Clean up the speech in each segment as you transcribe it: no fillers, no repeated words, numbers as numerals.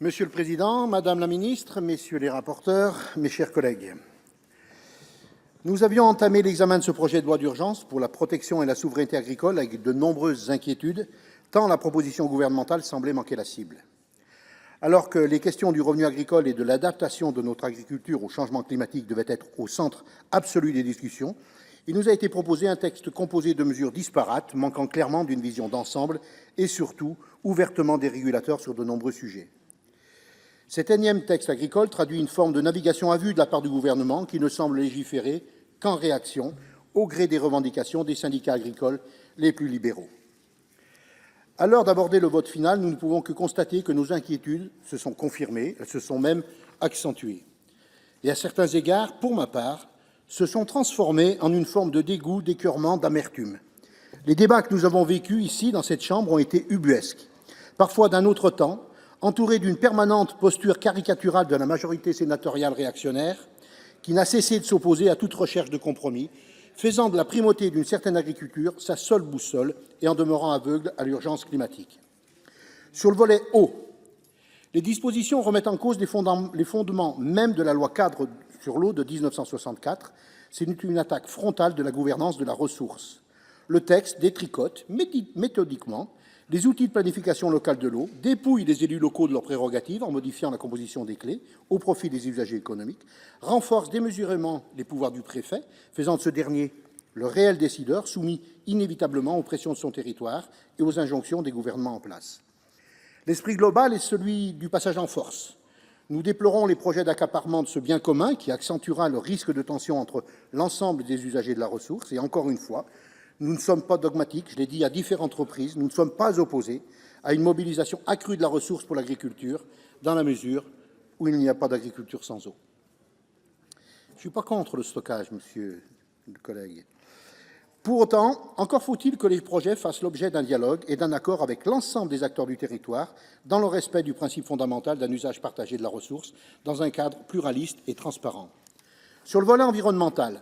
Monsieur le Président, Madame la Ministre, Messieurs les rapporteurs, mes chers collègues, nous avions entamé l'examen de ce projet de loi d'urgence pour la protection et la souveraineté agricole avec de nombreuses inquiétudes, tant la proposition gouvernementale semblait manquer la cible. Alors que les questions du revenu agricole et de l'adaptation de notre agriculture au changement climatique devaient être au centre absolu des discussions, il nous a été proposé un texte composé de mesures disparates, manquant clairement d'une vision d'ensemble et surtout ouvertement dérégulateur sur de nombreux sujets. Cet énième texte agricole traduit une forme de navigation à vue de la part du gouvernement qui ne semble légiférer qu'en réaction au gré des revendications des syndicats agricoles les plus libéraux. À l'heure d'aborder le vote final, nous ne pouvons que constater que nos inquiétudes se sont confirmées, elles se sont même accentuées. Et à certains égards, pour ma part, se sont transformées en une forme de dégoût, d'écœurement, d'amertume. Les débats que nous avons vécus ici, dans cette Chambre, ont été ubuesques, parfois d'un autre temps, entourés d'une permanente posture caricaturale de la majorité sénatoriale réactionnaire, qui n'a cessé de s'opposer à toute recherche de compromis, faisant de la primauté d'une certaine agriculture sa seule boussole et en demeurant aveugle à l'urgence climatique. Sur le volet eau, les dispositions remettent en cause les fondements même de la loi-cadre sur l'eau de 1964. C'est une attaque frontale de la gouvernance de la ressource. Le texte détricote méthodiquement les outils de planification locale de l'eau, dépouille les élus locaux de leurs prérogatives en modifiant la composition des clés au profit des usagers économiques, renforce démesurément les pouvoirs du préfet, faisant de ce dernier le réel décideur, soumis inévitablement aux pressions de son territoire et aux injonctions des gouvernements en place. L'esprit global est celui du passage en force. Nous déplorons les projets d'accaparement de ce bien commun qui accentuera le risque de tension entre l'ensemble des usagers de la ressource. Et encore une fois, nous ne sommes pas dogmatiques, je l'ai dit à différentes reprises, nous ne sommes pas opposés à une mobilisation accrue de la ressource pour l'agriculture, dans la mesure où il n'y a pas d'agriculture sans eau. Je ne suis pas contre le stockage, monsieur le collègue. Pour autant, encore faut-il que les projets fassent l'objet d'un dialogue et d'un accord avec l'ensemble des acteurs du territoire, dans le respect du principe fondamental d'un usage partagé de la ressource, dans un cadre pluraliste et transparent. Sur le volet environnemental,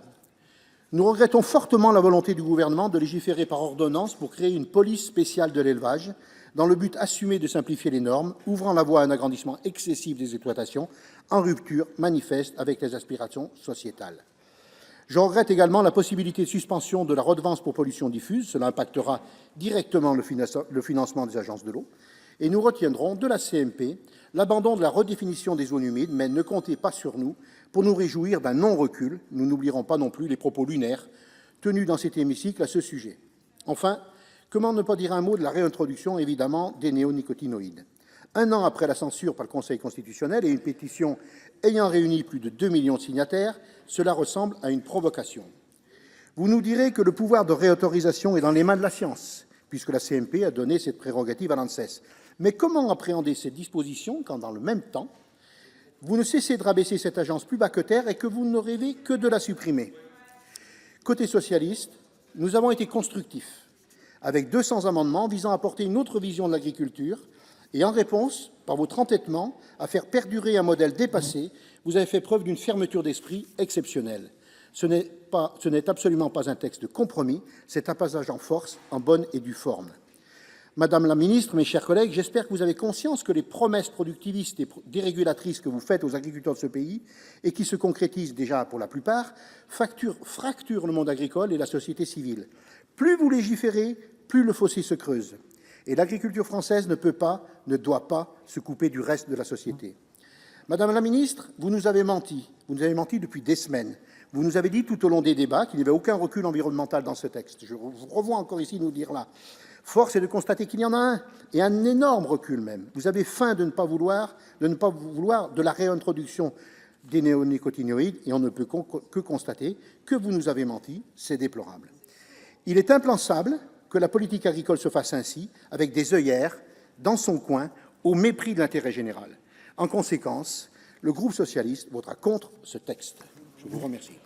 nous regrettons fortement la volonté du gouvernement de légiférer par ordonnance pour créer une police spéciale de l'élevage, dans le but assumé de simplifier les normes, ouvrant la voie à un agrandissement excessif des exploitations, en rupture manifeste avec les aspirations sociétales. Je regrette également la possibilité de suspension de la redevance pour pollution diffuse. Cela impactera directement le financement des agences de l'eau. Et nous retiendrons de la CMP l'abandon de la redéfinition des zones humides, mais ne comptez pas sur nous pour nous réjouir d'un non-recul. Nous n'oublierons pas non plus les propos lunaires tenus dans cet hémicycle à ce sujet. Enfin, comment ne pas dire un mot de la réintroduction, évidemment, des néonicotinoïdes. Un an après la censure par le Conseil constitutionnel et une pétition ayant réuni plus de 2 millions de signataires, cela ressemble à une provocation. Vous nous direz que le pouvoir de réautorisation est dans les mains de la science, puisque la CMP a donné cette prérogative à l'ANSES. Mais comment appréhender ces dispositions quand, dans le même temps, vous ne cessez de rabaisser cette agence plus bas que terre et que vous ne rêvez que de la supprimer? Côté socialiste, nous avons été constructifs, avec 200 amendements visant à apporter une autre vision de l'agriculture, et en réponse, par votre entêtement à faire perdurer un modèle dépassé, vous avez fait preuve d'une fermeture d'esprit exceptionnelle. Ce n'est absolument pas un texte de compromis, c'est un passage en force, en bonne et due forme. Madame la ministre, mes chers collègues, j'espère que vous avez conscience que les promesses productivistes et dérégulatrices que vous faites aux agriculteurs de ce pays, et qui se concrétisent déjà pour la plupart, fracturent le monde agricole et la société civile. Plus vous légiférez, plus le fossé se creuse. Et l'agriculture française ne peut pas, ne doit pas se couper du reste de la société. Madame la ministre, vous nous avez menti. Vous nous avez menti depuis des semaines. Vous nous avez dit tout au long des débats qu'il n'y avait aucun recul environnemental dans ce texte. Je vous revois encore ici nous dire là. Force est de constater qu'il y en a un, et un énorme recul même. Vous avez feint de ne pas vouloir de la réintroduction des néonicotinoïdes, et on ne peut que constater que vous nous avez menti. C'est déplorable. Il est impensable que la politique agricole se fasse ainsi, avec des œillères, dans son coin, au mépris de l'intérêt général. En conséquence, le groupe socialiste votera contre ce texte. Je vous remercie.